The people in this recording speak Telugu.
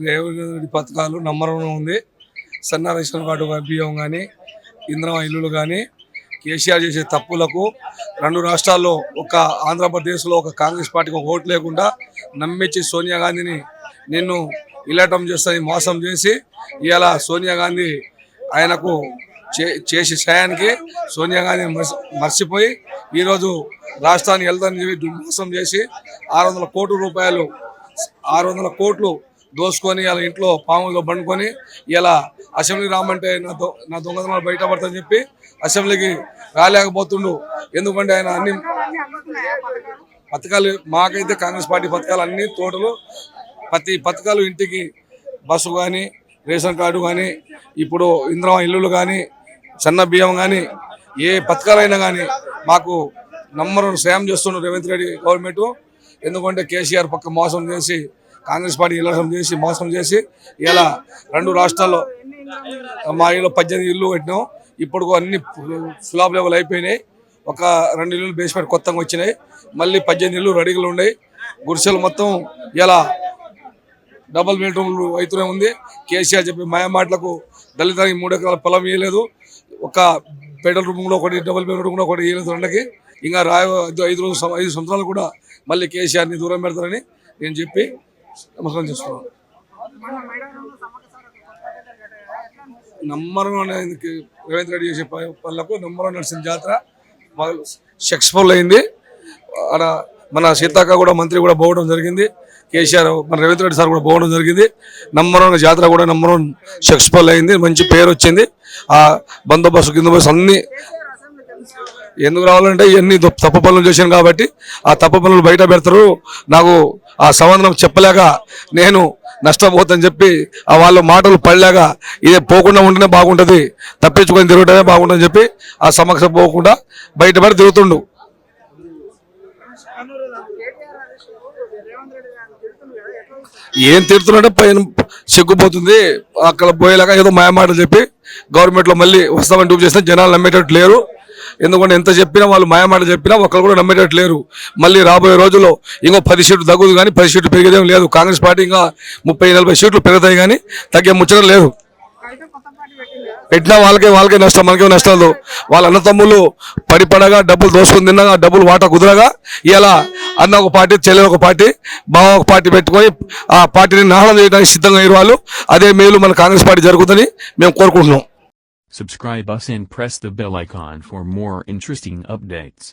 రేవంత్ రెడ్డి పథకాలు నంబర్ 1 ఉంది. సన్న రేషన్ కార్డు బియ్యం కానీ, ఇందిరమ్మ ఇల్లులు కానీ, కేసీఆర్ చేసే తప్పులకు 2 రాష్ట్రాల్లో ఒక ఆంధ్రప్రదేశ్లో ఒక కాంగ్రెస్ పార్టీకి ఒక ఓటు లేకుండా నమ్మించి సోనియా గాంధీని నిన్ను ఇలాటం చేస్తాని మోసం చేసి ఇలా సోనియా గాంధీ ఆయనకు చేసే సాయానికి సోనియా గాంధీని మర్చిపోయి ఈరోజు రాష్ట్రాన్ని వెళ్తానని చెప్పి మోసం చేసి 600 కోట్ల రూపాయలు 600 కోట్లు దోసుకొని ఇలా ఇంట్లో పాములో బండుకొని ఇలా అసెంబ్లీ రామంటే నా దొంగతనాలు బయటపడతాని చెప్పి అసెంబ్లీకి రాలేకపోతుండు. ఎందుకంటే ఆయన అన్ని పథకాలు మాకైతే కాంగ్రెస్ పార్టీ పథకాలు అన్ని టోటల్ ప్రతి పథకాలు ఇంటికి బస్సు కానీ, రేషన్ కార్డు కానీ, ఇప్పుడు ఇందిరమ్మ ఇల్లులు కానీ, సన్న బియ్యం కానీ, ఏ పథకాలైనా కానీ మాకు నంబర్ 1 సాయం చేస్తున్నారు రేవంత్ రెడ్డి గవర్నమెంట్. ఎందుకంటే కేసీఆర్ పక్క మోసం చేసి కాంగ్రెస్ పార్టీ ఇలసం చేసి మోసం చేసి ఇలా 2 రాష్ట్రాల్లో మా ఇల్లు 18 ఇల్లు కట్టినాం. ఇప్పుడు అన్ని స్లాబ్ లెవెల్ అయిపోయినాయి. ఒక 2 ఇల్లు బేస్మెంట్ కొత్తగా వచ్చినాయి. మళ్ళీ 18 ఇల్లు రెడీగా ఉన్నాయి. గుడిసెలు మొత్తం ఇలా డబుల్ బెడ్రూమ్లు అయితేనే ఉంది. కేసీఆర్ చెప్పి మాయమాటలకు దళితానికి 3 ఎకరాల పొలం ఇవ్వలేదు. ఒక బెడ్రూమ్ కూడా ఒకటి, డబుల్ బెడ్రూమ్ కూడా ఒకటి ఇవ్వలేదు. 2కి ఇంకా 5 సంవత్సరాలు కూడా మళ్ళీ కేసీఆర్ని దూరం పెడతారని నేను చెప్పి నమస్కారం చేస్తున్నాను. నంబర్ 1 రేవంత్ రెడ్డి చేసే పనులకు నంబర్ 1 నడిచిన జాతర సక్సెస్ఫుల్ అయింది. అక్కడ మన సీతాక్క కూడా మంత్రి కూడా పోవడం జరిగింది. కేసీఆర్ మన రేవంత్ రెడ్డి సార్ కూడా పోవడం జరిగింది. నంబర్ 1 జాతర కూడా నంబర్ 1 సక్సెస్ఫుల్ అయింది. మంచి పేరు వచ్చింది. ఆ బందోబస్తు కిందోబస్తు అన్ని ఎందుకు రావాలంటే ఇవన్నీ తప్పు పనులు చేశాను కాబట్టి ఆ తప్పు పనులు బయట పెడతారు. నాకు ఆ సమాధానం చెప్పలేక నేను నష్టపోతాని చెప్పి ఆ వాళ్ళ మాటలు పడలేక ఇదే పోకుండా ఉంటేనే బాగుంటుంది, తప్పించుకొని తిరగటమే బాగుంటుందని చెప్పి ఆ సమస్య పోకుండా బయటపడి తిరుగుతుండు. ఏం తిడుతున్నట్టే పైన సిగ్గుపోతుంది. అక్కడ పోయేలాగా ఏదో మాయమాటలు చెప్పి గవర్నమెంట్లో మళ్ళీ వస్తామని డూప్ చేస్తే జనాలు నమ్మేటట్టు లేరు. ఎందుకంటే ఎంత చెప్పినా వాళ్ళు మాయమాట చెప్పినా ఒకరు కూడా నమ్మేటట్టు లేరు. మళ్ళీ రాబోయే రోజుల్లో ఇంకో 10 సీట్లు తగ్గుదు కానీ 10 సీట్లు పెరిగేదేం లేదు. కాంగ్రెస్ పార్టీ ఇంకా 30-40 సీట్లు పెరుగుతాయి కానీ తగ్గే ముచ్చడం లేదు. పెట్టినా వాళ్ళకే నష్టం, మనకే నష్టాలు. వాళ్ళ అన్నతమ్ములు పడిపడగా డబ్బులు దోసుకుని తిన్నగా డబ్బులు వాటా కుదరగా ఇలా అన్న ఒక పార్టీ, చెల్లెలు ఒక పార్టీ, బావ ఒక పార్టీ పెట్టుకొని ఆ పార్టీని నాశనం చేయడానికి సిద్ధంగా అయ్యారు వాళ్ళు. అదే మేలు మన కాంగ్రెస్ పార్టీ జరుగుతుందని మేము కోరుకుంటున్నాం. Subscribe us and press the bell icon for more interesting updates.